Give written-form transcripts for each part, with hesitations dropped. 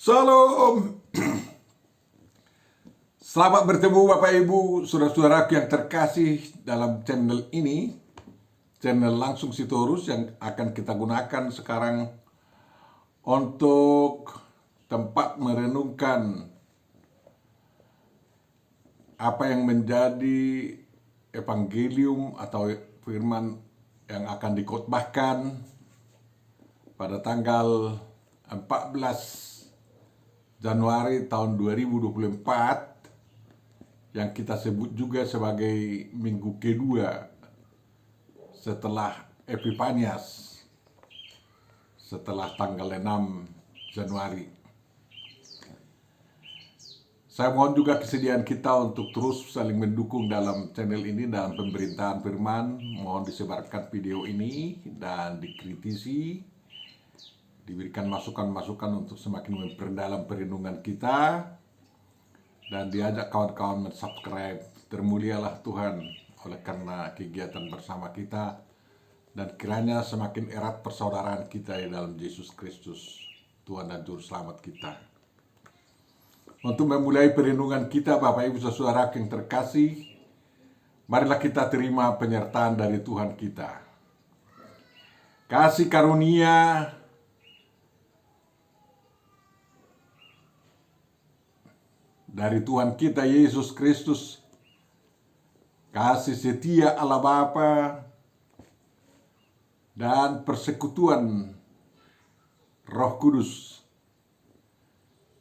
Salam. Selamat bertemu Bapak Ibu, saudara-saudaraku yang terkasih dalam channel ini, channel Langsung Sitorus yang akan kita gunakan sekarang untuk tempat merenungkan apa yang menjadi evangelium atau firman yang akan dikhotbahkan pada tanggal 14 Januari tahun 2024 yang kita sebut juga sebagai minggu kedua setelah Epifanias, setelah tanggal 6 Januari. Saya mohon juga kesediaan kita untuk terus saling mendukung dalam channel ini dalam pemberitaan firman. Mohon disebarkan video ini dan dikritisi, diberikan masukan-masukan untuk semakin memperdalam perenungan kita, dan diajak kawan-kawan mensubscribe. Termulialah Tuhan oleh karena kegiatan bersama kita, dan kiranya semakin erat persaudaraan kita di dalam Yesus Kristus, Tuhan dan Juru Selamat kita. Untuk memulai perenungan kita, Bapak Ibu Saudara yang terkasih, marilah kita terima penyertaan dari Tuhan kita. Kasih karunia dari Tuhan kita Yesus Kristus, kasih setia Allah Bapa, dan persekutuan Roh Kudus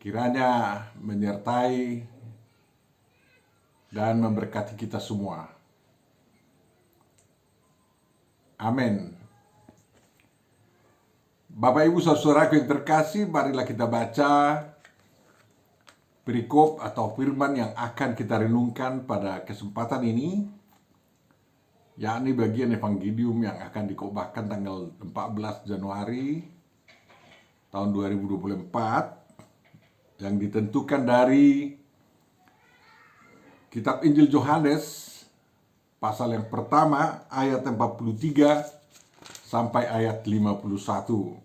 kiranya menyertai dan memberkati kita semua. Amin. Bapak Ibu Saudara yang terkasih, marilah kita baca perikop atau firman yang akan kita renungkan pada kesempatan ini, yakni bagian evangelium yang akan dikhotbahkan tanggal 14 Januari tahun 2024 yang ditentukan dari kitab Injil Yohanes pasal yang pertama ayat 43 sampai ayat 51.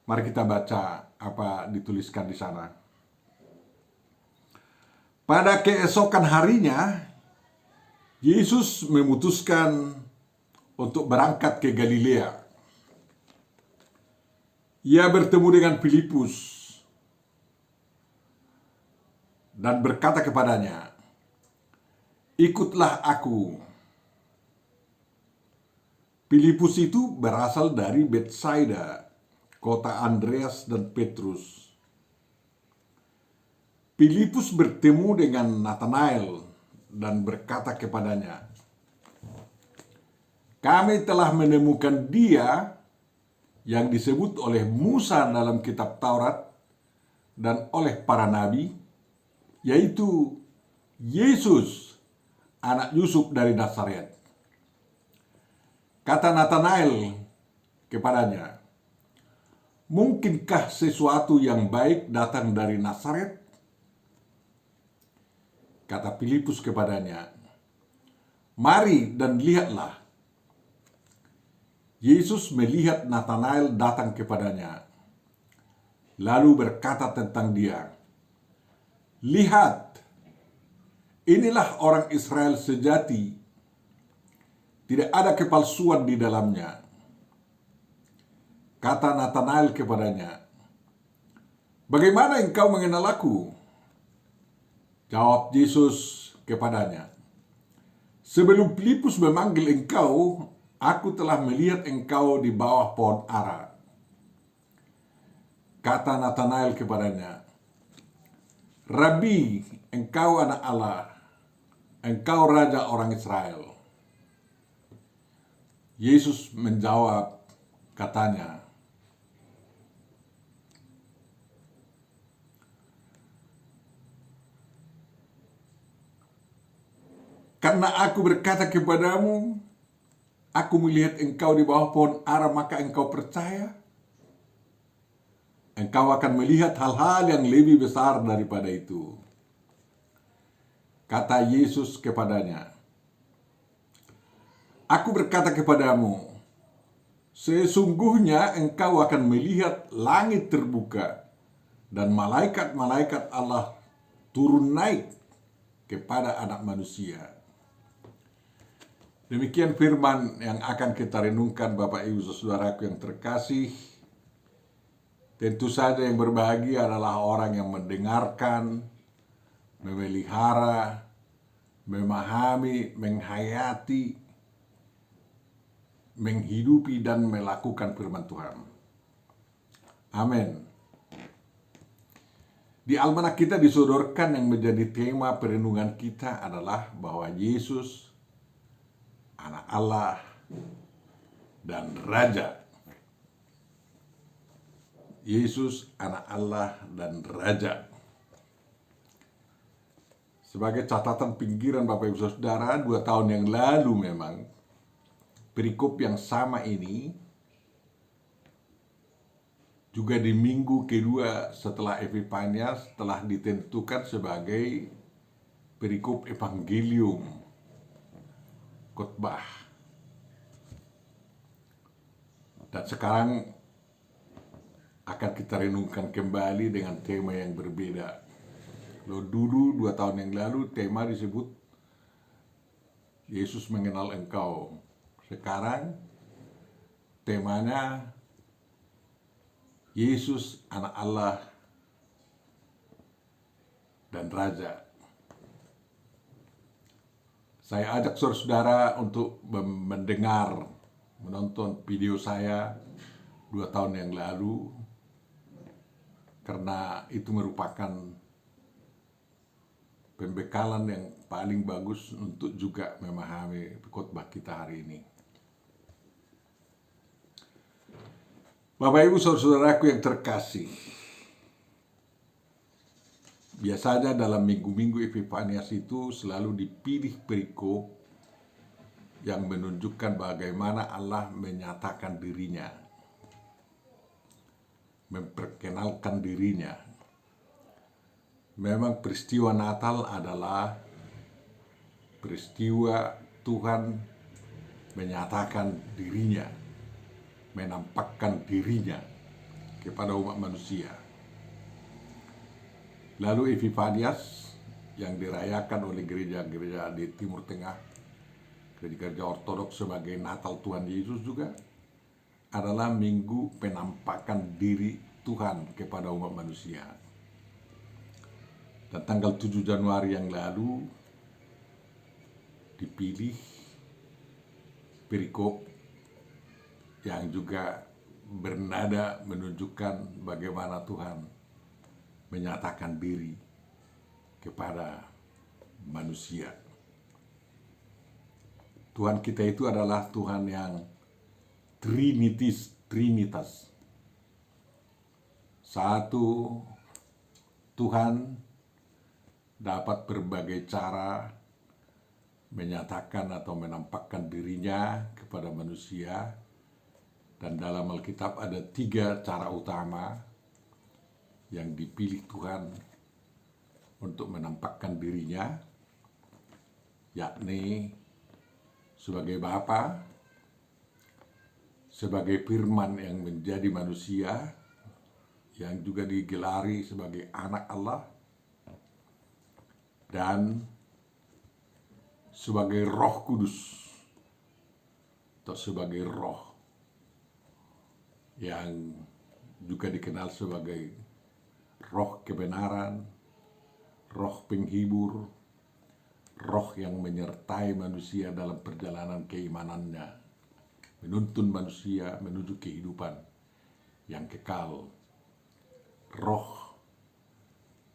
Mari kita baca apa dituliskan di sana. Pada keesokan harinya, Yesus memutuskan untuk berangkat ke Galilea. Ia bertemu dengan Filipus dan berkata kepadanya, "Ikutlah aku." Filipus itu berasal dari Betsaida, kota Andreas dan Petrus. Filipus bertemu dengan Nathanael dan berkata kepadanya, "Kami telah menemukan Dia yang disebut oleh Musa dalam kitab Taurat dan oleh para nabi, yaitu Yesus, anak Yusuf dari Nazaret." Kata Nathanael kepadanya, "Mungkinkah sesuatu yang baik datang dari Nazaret?" Kata Filipus kepadanya, "Mari dan lihatlah." Yesus melihat Nathanael datang kepadanya, lalu berkata tentang dia, "Lihat, inilah orang Israel sejati, tidak ada kepalsuan di dalamnya." Kata Nathanael kepadanya, "Bagaimana engkau mengenal aku?" Jawab Yesus kepadanya, "Sebelum Filipus memanggil engkau, aku telah melihat engkau di bawah pohon ara." Kata Nathanael kepadanya, "Rabi, engkau anak Allah, engkau Raja orang Israel." Yesus menjawab katanya, "Karena aku berkata kepadamu, aku melihat engkau di bawah pohon ara, maka engkau percaya? Engkau akan melihat hal-hal yang lebih besar daripada itu." Kata Yesus kepadanya, "Aku berkata kepadamu, Sesungguhnya engkau akan melihat langit terbuka dan malaikat-malaikat Allah turun naik kepada anak manusia. Demikian firman yang akan kita renungkan Bapak Ibu Saudaraku yang terkasih. Tentu saja yang berbahagia adalah orang yang mendengarkan, memelihara, memahami, menghayati, menghidupi dan melakukan firman Tuhan. Amin. Di almanak kita disodorkan yang menjadi tema perenungan kita adalah bahwa Yesus anak Allah dan Raja. Yesus anak Allah dan Raja. Sebagai catatan pinggiran Bapak Ibu Saudara, 2 tahun yang lalu memang perikop yang sama ini juga di minggu kedua setelah Epifanias telah ditentukan sebagai perikop evangelium, khotbah. Dan sekarang akan kita renungkan kembali dengan tema yang berbeda. Kalau dulu 2 tahun yang lalu tema disebut Yesus mengenal engkau. Sekarang temanya Yesus anak Allah dan Raja. Saya ajak saudara-saudara untuk mendengar, menonton video saya 2 tahun yang lalu, karena itu merupakan pembekalan yang paling bagus untuk juga memahami khotbah kita hari ini. Bapak Ibu saudaraku yang terkasih, biasanya dalam minggu-minggu Epifanias itu selalu dipilih perikop yang menunjukkan bagaimana Allah menyatakan dirinya, memperkenalkan dirinya. Memang peristiwa Natal adalah peristiwa Tuhan menyatakan dirinya, menampakkan dirinya kepada umat manusia. Lalu Epifanias yang dirayakan oleh gereja-gereja di Timur Tengah, gereja Ortodoks sebagai Natal Tuhan Yesus juga adalah minggu penampakan diri Tuhan kepada umat manusia. Dan tanggal 7 Januari yang lalu dipilih perikop yang juga bernada menunjukkan bagaimana Tuhan menyatakan diri kepada manusia. Tuhan kita itu adalah Tuhan yang Trinitas. Satu Tuhan dapat berbagai cara menyatakan atau menampakkan dirinya kepada manusia. Dan dalam Alkitab ada 3 cara utama yang dipilih Tuhan untuk menampakkan dirinya, yakni sebagai Bapa, sebagai firman yang menjadi manusia, yang juga digelari sebagai anak Allah, dan sebagai Roh Kudus atau sebagai Roh yang juga dikenal sebagai Roh kebenaran, Roh penghibur, Roh yang menyertai manusia dalam perjalanan keimanannya, menuntun manusia menuju kehidupan yang kekal. Roh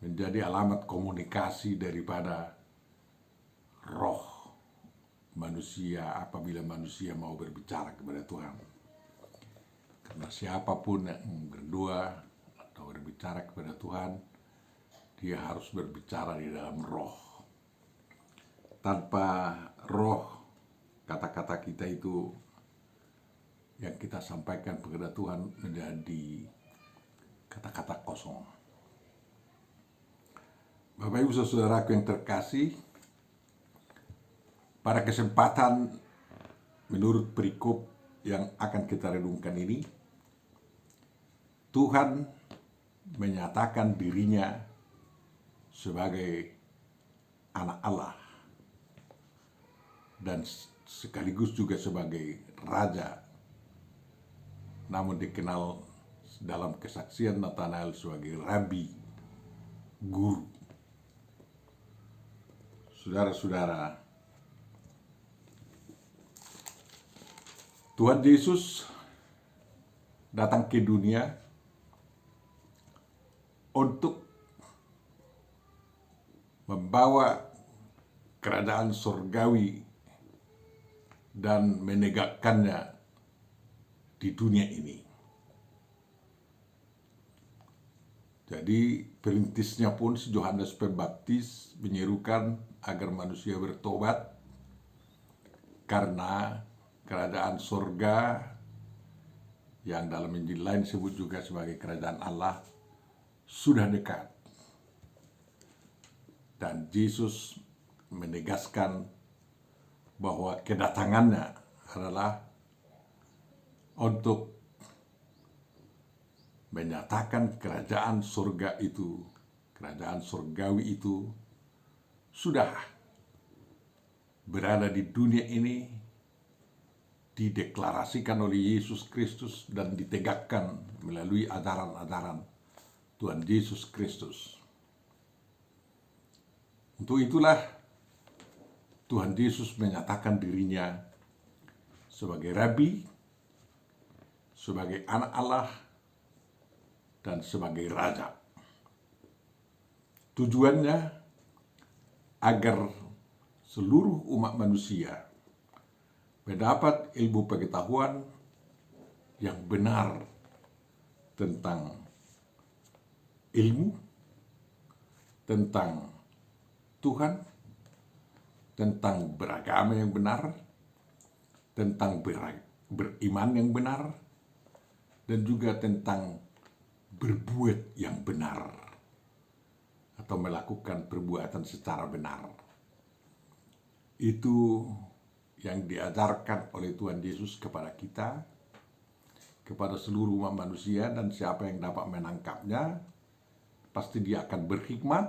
menjadi alamat komunikasi daripada roh manusia apabila manusia mau berbicara kepada Tuhan. Karena siapapun yang berdoa atau berbicara kepada Tuhan, dia harus berbicara di dalam roh. Tanpa roh, kata-kata kita itu yang kita sampaikan kepada Tuhan menjadi kata-kata kosong. Bapak Ibu saudaraku yang terkasih, pada kesempatan menurut perikop yang akan kita renungkan ini, Tuhan menyatakan dirinya sebagai anak Allah dan sekaligus juga sebagai raja, namun dikenal dalam kesaksian Nathanael sebagai rabi, guru. Saudara-saudara, Tuhan Yesus datang ke dunia untuk membawa kerajaan surgawi dan menegakkannya di dunia ini. Jadi perintisnya pun Yohanes Pembaptis menyerukan agar manusia bertobat karena kerajaan surga yang dalam Injil lain disebut juga sebagai kerajaan Allah sudah dekat. Dan Yesus menegaskan bahwa kedatangannya adalah untuk menyatakan kerajaan surga itu, kerajaan surgawi itu sudah berada di dunia ini, dideklarasikan oleh Yesus Kristus dan ditegakkan melalui ajaran-ajaran Tuhan Yesus Kristus. Untuk itulah Tuhan Yesus menyatakan dirinya sebagai Rabi, sebagai anak Allah, dan sebagai Raja. Tujuannya agar seluruh umat manusia mendapat ilmu pengetahuan yang benar tentang ilmu, tentang Tuhan, tentang beragama yang benar, tentang beriman yang benar, dan juga tentang berbuat yang benar atau melakukan perbuatan secara benar. Itu yang diajarkan oleh Tuhan Yesus kepada kita, kepada seluruh umat manusia, dan siapa yang dapat menangkapnya, pasti dia akan berhikmat,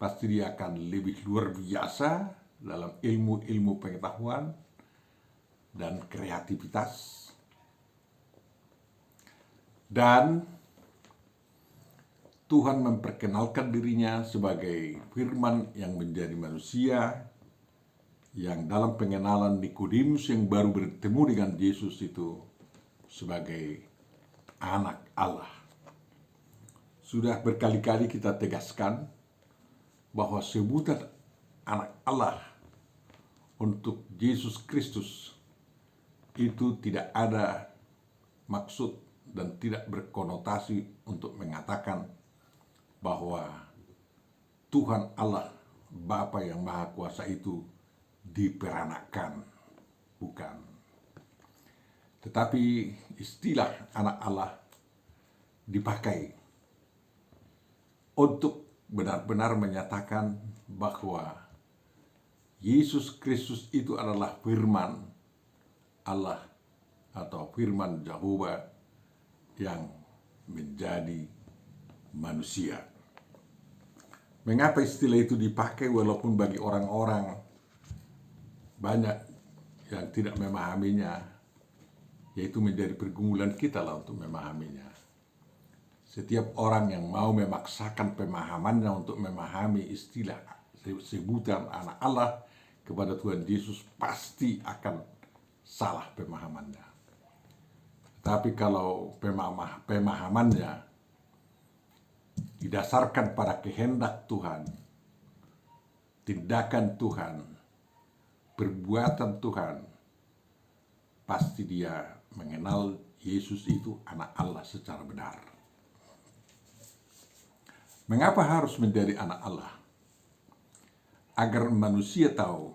pasti dia akan lebih luar biasa dalam ilmu-ilmu pengetahuan dan kreativitas. Dan Tuhan memperkenalkan dirinya sebagai Firman yang menjadi manusia, yang dalam pengenalan Nikodemus yang baru bertemu dengan Yesus itu sebagai anak Allah. Sudah berkali-kali kita tegaskan bahwa sebutan anak Allah untuk Yesus Kristus itu tidak ada maksud dan tidak berkonotasi untuk mengatakan bahwa Tuhan Allah Bapa yang Maha Kuasa itu diperanakan, bukan. Tetapi istilah anak Allah dipakai untuk benar-benar menyatakan bahwa Yesus Kristus itu adalah firman Allah atau firman Jehovah yang menjadi manusia. Mengapa istilah itu dipakai walaupun bagi orang-orang banyak yang tidak memahaminya, yaitu menjadi pergumulan kita lah untuk memahaminya. Setiap orang yang mau memaksakan pemahamannya untuk memahami istilah sebutan anak Allah kepada Tuhan Yesus pasti akan salah pemahamannya. Tapi kalau pemahamannya didasarkan pada kehendak Tuhan, tindakan Tuhan, perbuatan Tuhan, pasti dia mengenal Yesus itu anak Allah secara benar. Mengapa harus menjadi anak Allah? Agar manusia tahu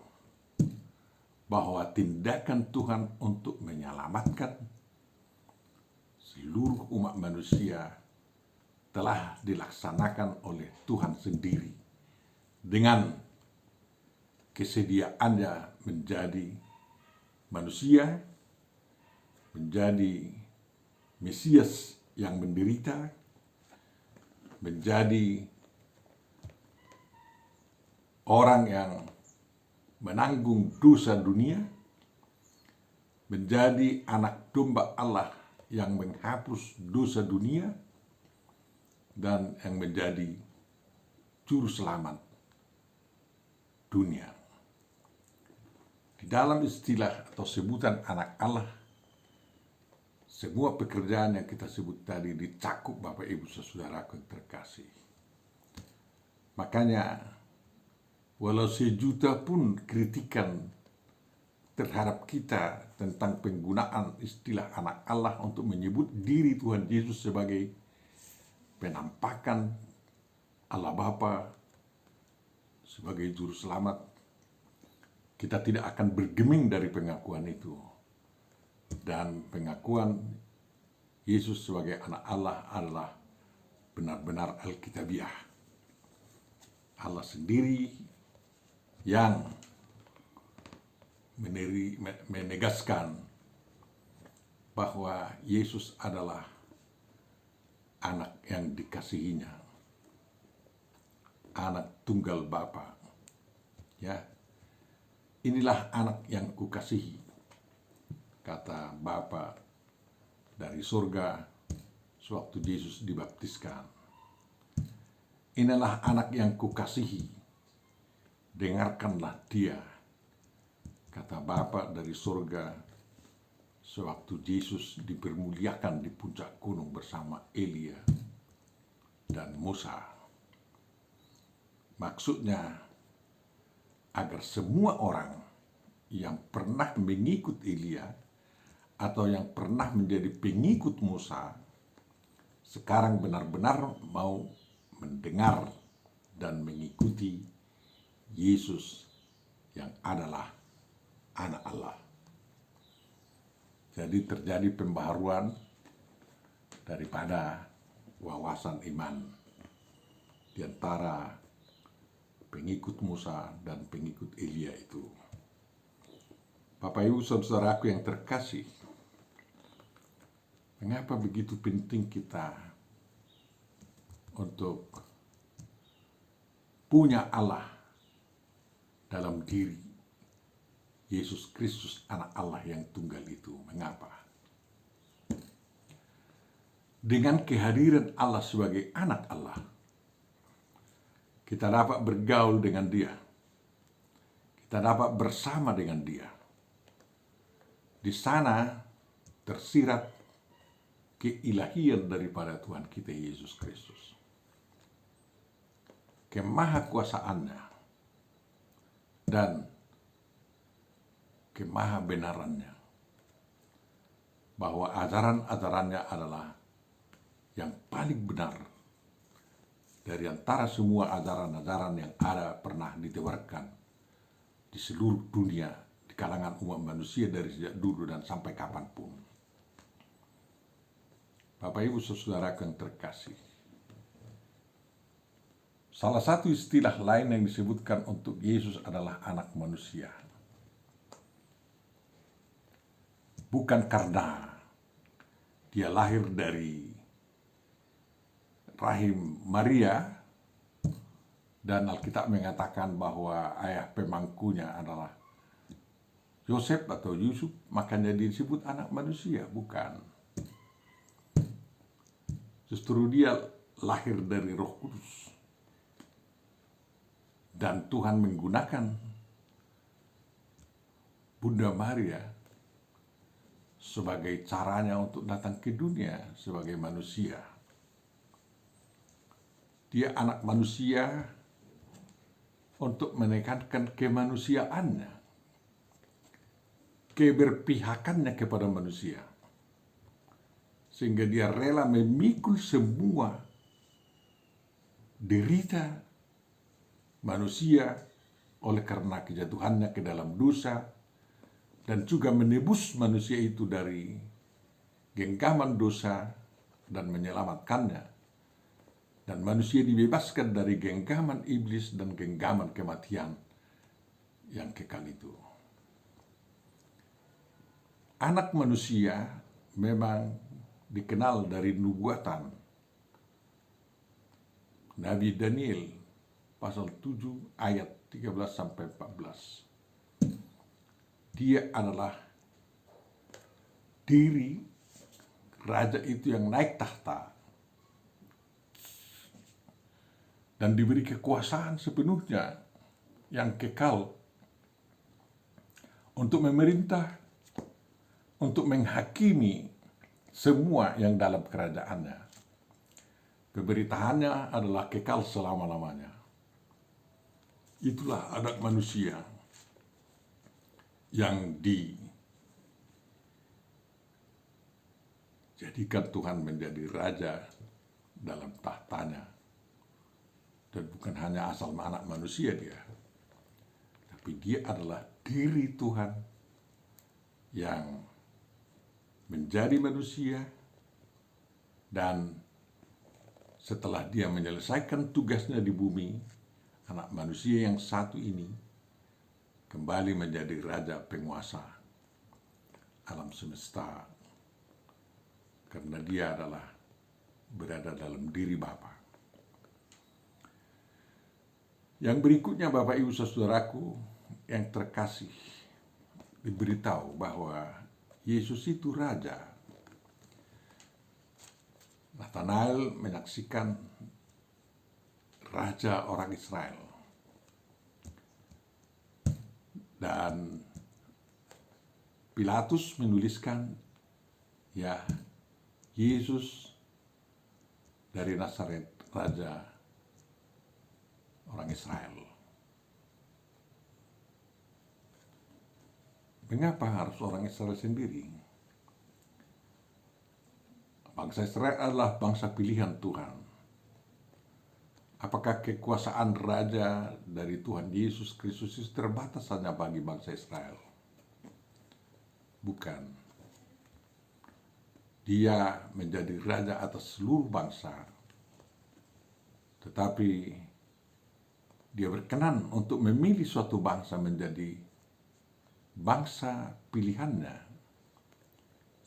bahwa tindakan Tuhan untuk menyelamatkan seluruh umat manusia telah dilaksanakan oleh Tuhan sendiri dengan kesediaannya menjadi manusia menjadi Mesias yang menderita, menjadi orang yang menanggung dosa dunia, menjadi anak domba Allah yang menghapus dosa dunia, dan yang menjadi juru selamat dunia. Di dalam istilah atau sebutan anak Allah, semua pekerjaan yang kita sebut tadi dicakup Bapak Ibu saudaraku yang terkasih. Makanya walau sejuta pun kritikan terhadap kita tentang penggunaan istilah anak Allah untuk menyebut diri Tuhan Yesus sebagai penampakan Allah Bapa, sebagai juru selamat, kita tidak akan bergeming dari pengakuan itu. Dan pengakuan Yesus sebagai anak Allah adalah benar-benar alkitabiah. Allah sendiri yang menegaskan bahwa Yesus adalah anak yang dikasihinya, anak tunggal Bapa. Ya, inilah anak yang kukasihi, kata Bapa dari surga sewaktu Yesus dibaptiskan. Inilah anak yang kukasihi, dengarkanlah dia, kata Bapa dari surga sewaktu Yesus dipermuliakan di puncak gunung bersama Elia dan Musa. Maksudnya agar semua orang yang pernah mengikut Elia atau yang pernah menjadi pengikut Musa sekarang benar-benar mau mendengar dan mengikuti Yesus yang adalah anak Allah. Jadi terjadi pembaharuan daripada wawasan iman di antara pengikut Musa dan pengikut Elia itu. Bapak Ibu saudaraku yang terkasih, mengapa begitu penting kita untuk punya Allah dalam diri Yesus Kristus anak Allah yang tunggal itu? Mengapa? Dengan kehadiran Allah sebagai anak Allah, kita dapat bergaul dengan dia. Kita dapat bersama dengan dia. Di sana tersirat keilahian daripada Tuhan kita Yesus Kristus. Kemahakuasaannya dan kemahabenarannya. Bahwa ajaran-ajarannya adalah yang paling benar dari antara semua ajaran-ajaran yang ada pernah ditebarkan di seluruh dunia di kalangan umat manusia dari sejak dulu dan sampai kapanpun. Bapak Ibu saudara yang terkasih, salah satu istilah lain yang disebutkan untuk Yesus adalah anak manusia. Bukan karena dia lahir dari rahim Maria, dan Alkitab mengatakan bahwa ayah pemangkunya adalah Yosef atau Yusuf, makanya dia disebut anak manusia. Bukan. Justru dia lahir dari Roh Kudus. Dan Tuhan menggunakan Bunda Maria sebagai caranya untuk datang ke dunia sebagai manusia. Dia anak manusia untuk menekankan kemanusiaannya, keberpihakannya kepada manusia. Sehingga dia rela memikul semua derita manusia oleh karena kejatuhannya ke dalam dosa, dan juga menebus manusia itu dari genggaman dosa dan menyelamatkannya. Dan manusia dibebaskan dari genggaman iblis dan genggaman kematian yang kekal itu. Anak manusia memang dikenal dari nubuatan Nabi Daniel pasal 7 ayat 13 sampai 14. Dia adalah diri raja itu yang naik tahta dan diberi kekuasaan sepenuhnya yang kekal untuk memerintah, untuk menghakimi semua yang dalam kerajaannya. Pemerintahannya adalah kekal selama-lamanya. Itulah adat manusia yang dijadikan Tuhan menjadi raja dalam tahtanya. Dan bukan hanya asal anak manusia dia, tapi dia adalah diri Tuhan yang menjadi manusia, dan setelah dia menyelesaikan tugasnya di bumi, anak manusia yang satu ini kembali menjadi raja penguasa alam semesta, karena dia adalah berada dalam diri Bapa. Yang berikutnya, Bapak Ibu Saudaraku yang terkasih, diberitahu bahwa Yesus itu raja. Nathanael menyaksikan raja orang Israel, dan Pilatus menuliskan, ya, Yesus dari Nazaret, raja orang Israel. Mengapa harus orang Israel sendiri? Bangsa Israel adalah bangsa pilihan Tuhan. Apakah kekuasaan raja dari Tuhan Yesus Kristus itu terbatas hanya bagi bangsa Israel? Bukan. Dia menjadi raja atas seluruh bangsa. Tetapi dia berkenan untuk memilih suatu bangsa menjadi bangsa pilihannya,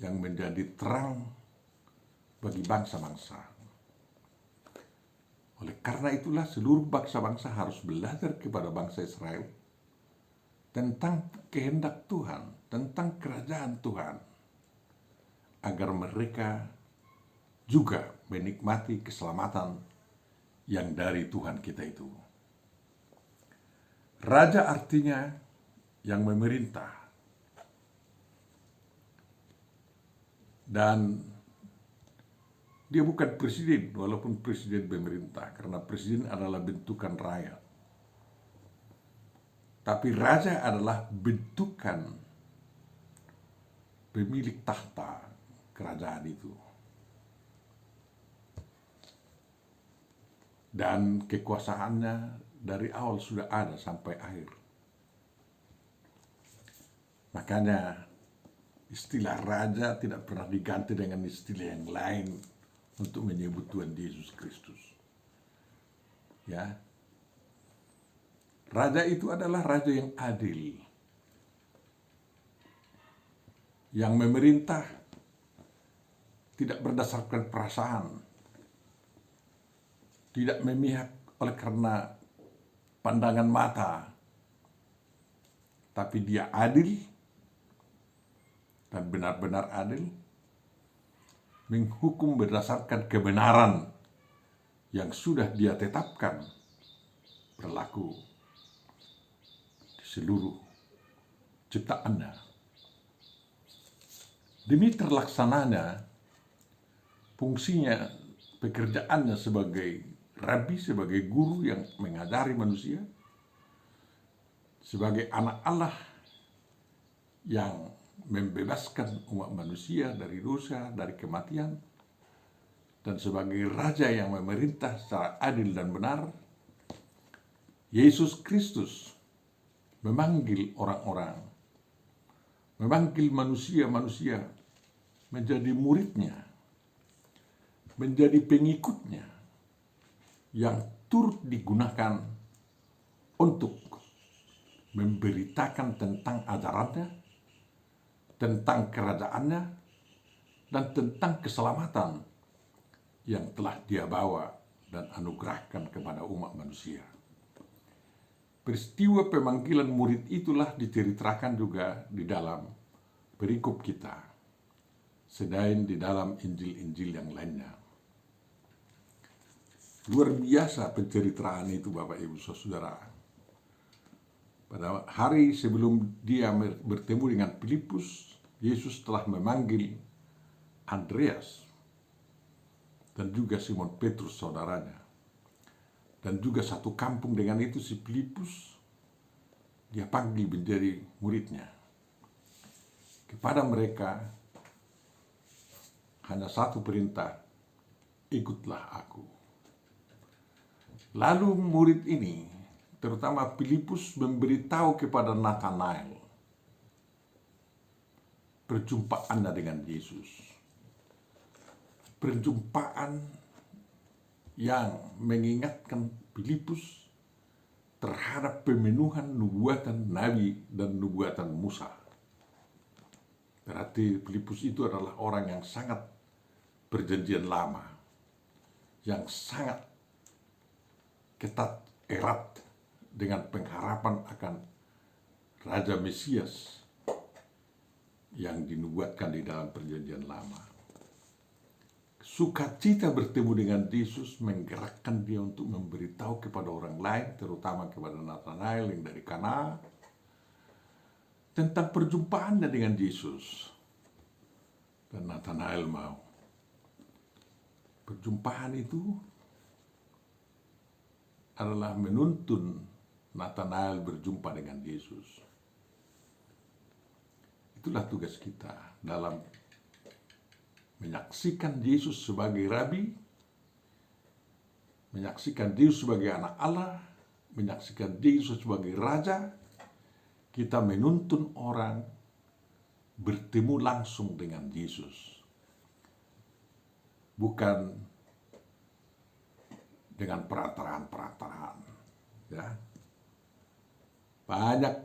yang menjadi terang bagi bangsa-bangsa. Oleh karena itulah seluruh bangsa-bangsa harus belajar kepada bangsa Israel tentang kehendak Tuhan, tentang kerajaan Tuhan, agar mereka juga menikmati keselamatan yang dari Tuhan kita itu. Raja artinya yang memerintah, dan dia bukan presiden, walaupun presiden pemerintah, karena presiden adalah bentukan rakyat. Tapi raja adalah bentukan pemilik tahta kerajaan itu. Dan kekuasaannya dari awal sudah ada sampai akhir. Makanya istilah raja tidak pernah diganti dengan istilah yang lain untuk menyebut Tuhan Yesus Kristus. Ya. Raja itu adalah raja yang adil, yang memerintah tidak berdasarkan perasaan, tidak memihak oleh karena pandangan mata, tapi dia adil dan benar-benar adil, menghukum berdasarkan kebenaran yang sudah dia tetapkan berlaku di seluruh ciptaannya. Demi terlaksananya fungsinya, pekerjaannya sebagai rabi, sebagai guru yang mengajari manusia, sebagai anak Allah yang membebaskan umat manusia dari dosa, dari kematian, dan sebagai raja yang memerintah secara adil dan benar, Yesus Kristus memanggil orang-orang, memanggil manusia-manusia menjadi muridnya, menjadi pengikutnya, yang turut digunakan untuk memberitakan tentang ajarannya, tentang kerajaannya, dan tentang keselamatan yang telah Dia bawa dan anugerahkan kepada umat manusia. Peristiwa pemanggilan murid itulah diceritakan juga di dalam perikop kita, selain di dalam Injil-Injil yang lainnya. Luar biasa penceritaan itu, Bapak Ibu Saudara. Pada hari sebelum Dia bertemu dengan Filipus, Yesus telah memanggil Andreas dan juga Simon Petrus saudaranya. Dan juga satu kampung dengan itu si Filipus, Dia panggil menjadi muridnya. Kepada mereka hanya satu perintah, ikutlah aku. Lalu murid ini, terutama Filipus, memberitahu kepada Nathanael perjumpaannya dengan Yesus. Perjumpaan yang mengingatkan Filipus terhadap pemenuhan nubuatan Nabi dan nubuatan Musa. Berarti Filipus itu adalah orang yang sangat perjanjian lama, yang sangat ketat erat dengan pengharapan akan Raja Mesias yang dinubuatkan di dalam perjanjian lama. Sukacita bertemu dengan Yesus menggerakkan dia untuk memberitahu kepada orang lain, terutama kepada Nathanael yang dari Kana, tentang perjumpaannya dengan Yesus. Dan Nathanael mau. Perjumpaan itu adalah menuntun Nathanael berjumpa dengan Yesus. Itulah tugas kita dalam menyaksikan Yesus sebagai Rabi, menyaksikan Yesus sebagai anak Allah, menyaksikan Yesus sebagai Raja. Kita menuntun orang bertemu langsung dengan Yesus, bukan dengan perantaraan-perantaraan. Ya. Banyak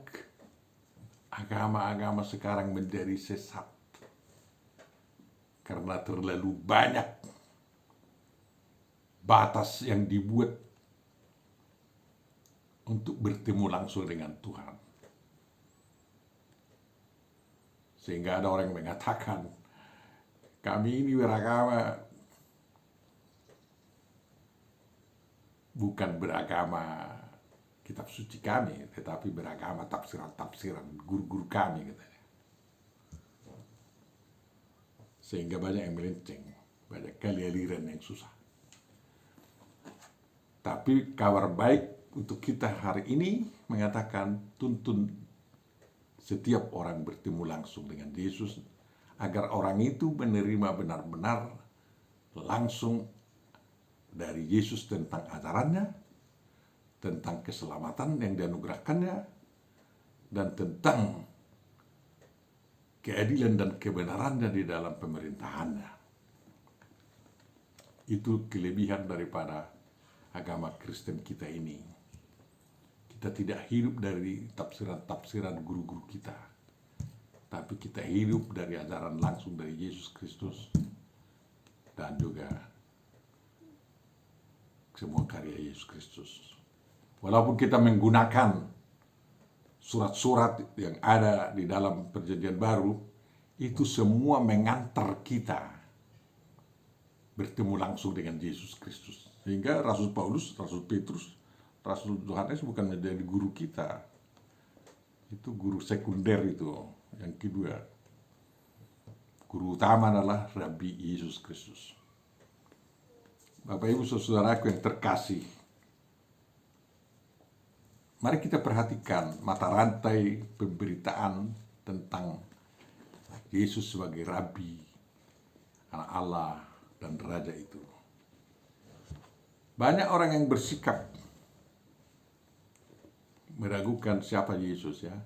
agama-agama sekarang menjadi sesat karena terlalu banyak batas yang dibuat untuk bertemu langsung dengan Tuhan. Sehingga ada orang yang mengatakan, kami ini beragama bukan beragama kitab suci kami, tetapi beragama tafsiran-tafsiran guru-guru kami, katanya. Sehingga banyak yang melenceng, banyak kali aliran yang susah. Tapi kabar baik untuk kita hari ini mengatakan tuntun setiap orang bertemu langsung dengan Yesus, agar orang itu menerima benar-benar langsung dari Yesus tentang ajarannya, tentang keselamatan yang dianugerahkannya, dan tentang keadilan dan kebenarannya di dalam pemerintahannya. Itu kelebihan daripada agama Kristen kita ini. Kita tidak hidup dari tafsiran-tafsiran guru-guru kita, tapi kita hidup dari ajaran langsung dari Yesus Kristus dan juga semua karya Yesus Kristus. Walaupun kita menggunakan surat-surat yang ada di dalam perjanjian baru, itu semua mengantar kita bertemu langsung dengan Yesus Kristus. Sehingga Rasul Paulus, Rasul Petrus, Rasul Yohanes bukan menjadi guru kita. Itu guru sekunder itu, yang kedua. Guru utama adalah Rabi Yesus Kristus. Bapak Ibu Saudaraku yang terkasih, mari kita perhatikan mata rantai pemberitaan tentang Yesus sebagai Rabi, anak Allah, dan Raja itu. Banyak orang yang bersikap meragukan siapa Yesus, ya.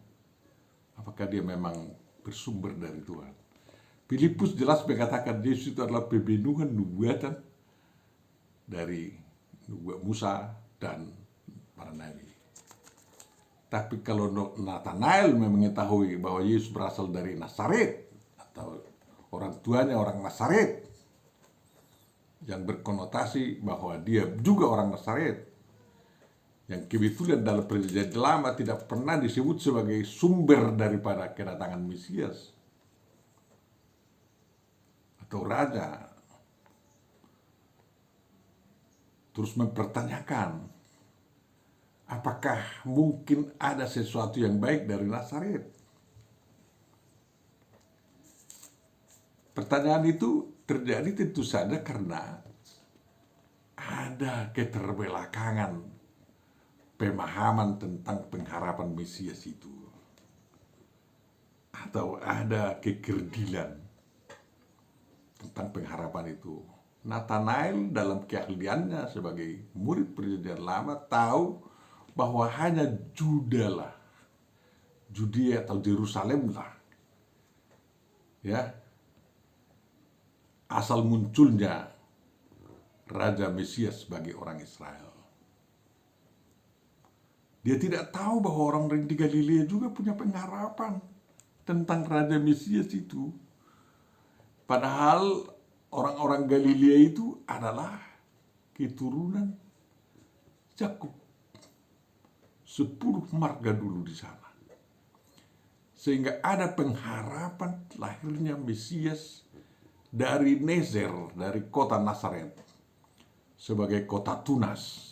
Apakah dia memang bersumber dari Tuhan. Filipus jelas mengatakan Yesus itu adalah pemenuhan nubuatan dari nubuat Musa dan para nabi. Tapi kalau Nathanael mengetahui bahwa Yesus berasal dari Nazaret atau orang tuanya orang Nazaret, yang berkonotasi bahwa dia juga orang Nazaret, yang kebetulan dalam perjanjian lama tidak pernah disebut sebagai sumber daripada kedatangan Mesias atau raja. Terus mempertanyakan, apakah mungkin ada sesuatu yang baik dari Nazaret? Pertanyaan itu terjadi tentu saja karena ada keterbelakangan pemahaman tentang pengharapan Mesias itu, atau ada kekerdilan tentang pengharapan itu. Nathanael dalam keahliannya sebagai murid perjanjian lama tahu bahwa hanya Judea atau Yerusalem lah, ya, asal munculnya Raja Mesias bagi orang Israel. Dia tidak tahu bahwa orang di Galilea juga punya pengharapan tentang Raja Mesias itu. Padahal orang-orang Galilea itu adalah keturunan Yakub. 10 marga dulu di sana. Sehingga ada pengharapan lahirnya Mesias dari Nezer, dari kota Nazaret, sebagai kota tunas.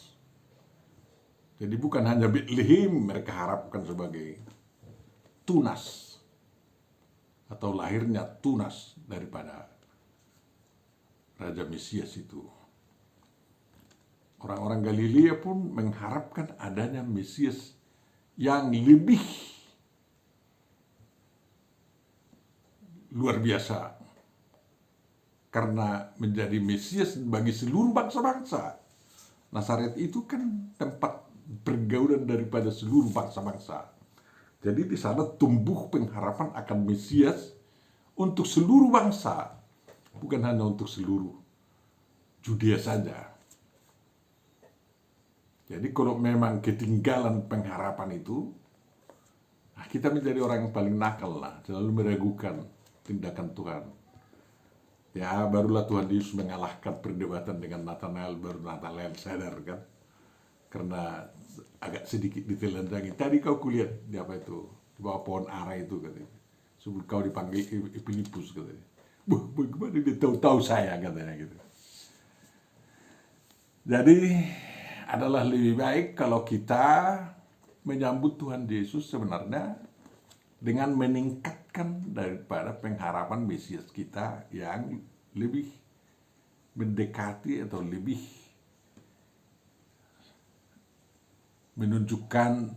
Jadi bukan hanya Bethlehem mereka harapkan sebagai tunas, atau lahirnya tunas daripada Raja Mesias itu. Orang-orang Galilea pun mengharapkan adanya Mesias yang lebih luar biasa, karena menjadi Mesias bagi seluruh bangsa-bangsa. Nazaret itu kan tempat pergaulan daripada seluruh bangsa-bangsa. Jadi di sana tumbuh pengharapan akan Mesias untuk seluruh bangsa, bukan hanya untuk seluruh Judea saja. Jadi kalau memang ketinggalan pengharapan itu, kita menjadi orang yang paling nakal lah, selalu meragukan tindakan Tuhan. Ya, barulah Tuhan Yesus mengalahkan perdebatan dengan Nathanael, baru Nathanael sadar kan. Karena agak sedikit ditelanjangi. Tadi kau kulihat di apa itu, di bawah pohon ara itu katanya. Sebelum kau dipanggil Filipus katanya. Bagaimana dia tahu saya katanya gitu. Jadi adalah lebih baik kalau kita menyambut Tuhan Yesus sebenarnya dengan meningkatkan daripada pengharapan Mesias kita yang lebih mendekati atau lebih menunjukkan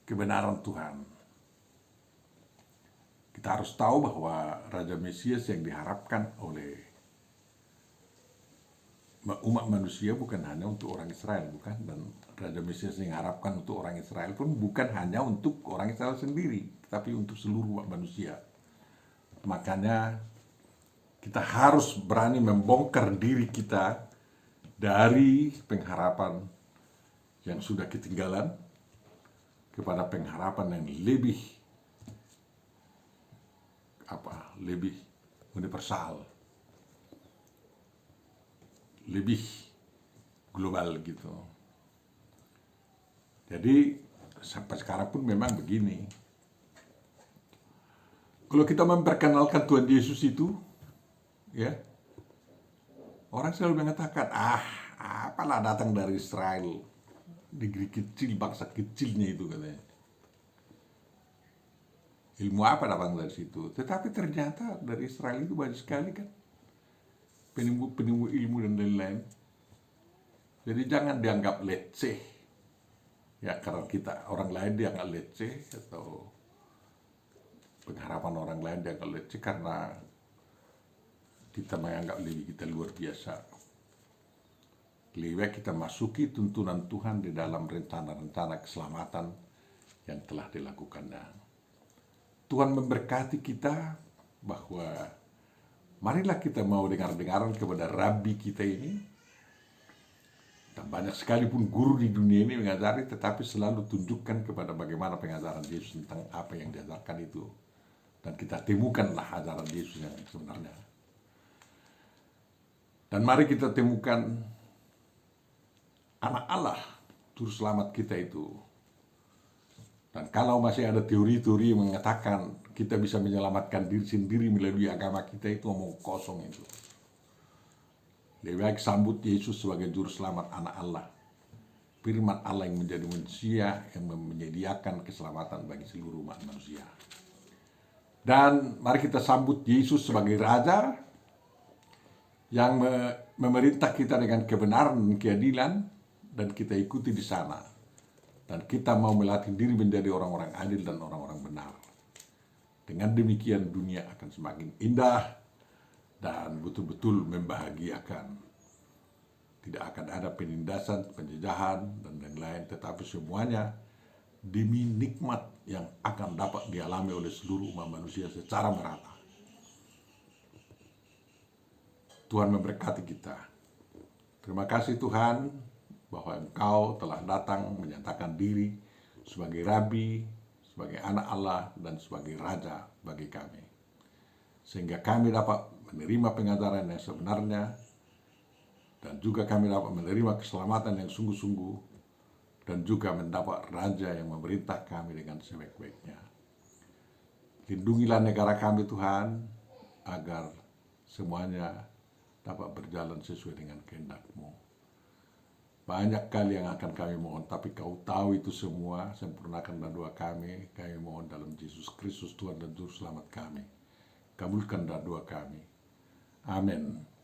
kebenaran Tuhan. Kita harus tahu bahwa Raja Mesias yang diharapkan oleh umat manusia bukan hanya untuk orang Israel, bukan, dan Raja Mesias yang diharapkan untuk orang Israel pun bukan hanya untuk orang Israel sendiri, tetapi untuk seluruh umat manusia. Makanya kita harus berani membongkar diri kita dari pengharapan yang sudah ketinggalan kepada pengharapan yang lebih universal, lebih global gitu. Jadi sampai sekarang pun memang begini. Kalau kita memperkenalkan Tuhan Yesus itu, ya, orang selalu mengatakan, apalah datang dari Israel, negeri kecil, bangsa kecilnya itu katanya. Ilmu apa datang dari situ? Tetapi ternyata dari Israel itu banyak sekali kan penemu ilmu dan lain-lain. Jadi jangan dianggap leceh. Ya, karena kita orang lain dianggap leceh, atau pengharapan orang lain dianggap leceh karena kita menganggap diri kita luar biasa. Lebih baik kita masuki tuntunan Tuhan di dalam rencana-rencana keselamatan yang telah dilakukannya. Tuhan memberkati kita bahwa marilah kita mau dengar-dengaran kepada Rabi kita ini. Dan banyak sekali pun guru di dunia ini mengajari, tetapi selalu tunjukkan kepada bagaimana pengajaran Yesus tentang apa yang diajarkan itu dan kita temukanlah ajaran Yesus yang sebenarnya. Dan mari kita temukan anak Allah, juru selamat kita itu. Dan kalau masih ada teori-teori yang mengatakan kita bisa menyelamatkan diri sendiri melalui agama kita, itu omong kosong itu. Lebih baik sambut Yesus sebagai juru selamat anak Allah. Firman Allah yang menjadi manusia, yang menyediakan keselamatan bagi seluruh umat manusia. Dan mari kita sambut Yesus sebagai Raja yang memerintah kita dengan kebenaran dan keadilan, dan kita ikuti di sana. Dan kita mau melatih diri menjadi orang-orang adil dan orang-orang benar. Dengan demikian dunia akan semakin indah dan betul-betul membahagiakan. Tidak akan ada penindasan, penjajahan, dan lain-lain, tetapi semuanya demi nikmat yang akan dapat dialami oleh seluruh umat manusia secara merata. Tuhan memberkati kita. Terima kasih Tuhan bahwa Engkau telah datang menyatakan diri sebagai Rabi, sebagai anak Allah, dan sebagai Raja bagi kami. Sehingga kami dapat menerima pengajaran yang sebenarnya, dan juga kami dapat menerima keselamatan yang sungguh-sungguh, dan juga mendapat Raja yang memerintah kami dengan sebaik-baiknya. Lindungilah negara kami Tuhan, agar semuanya dapat berjalan sesuai dengan kehendak-Mu. Banyak kali yang akan kami mohon, tapi Kau tahu itu semua. Sempurnakanlah doa kami mohon dalam Yesus Kristus Tuhan dan Juru Selamat kami. Kabulkanlah doa kami. Amin.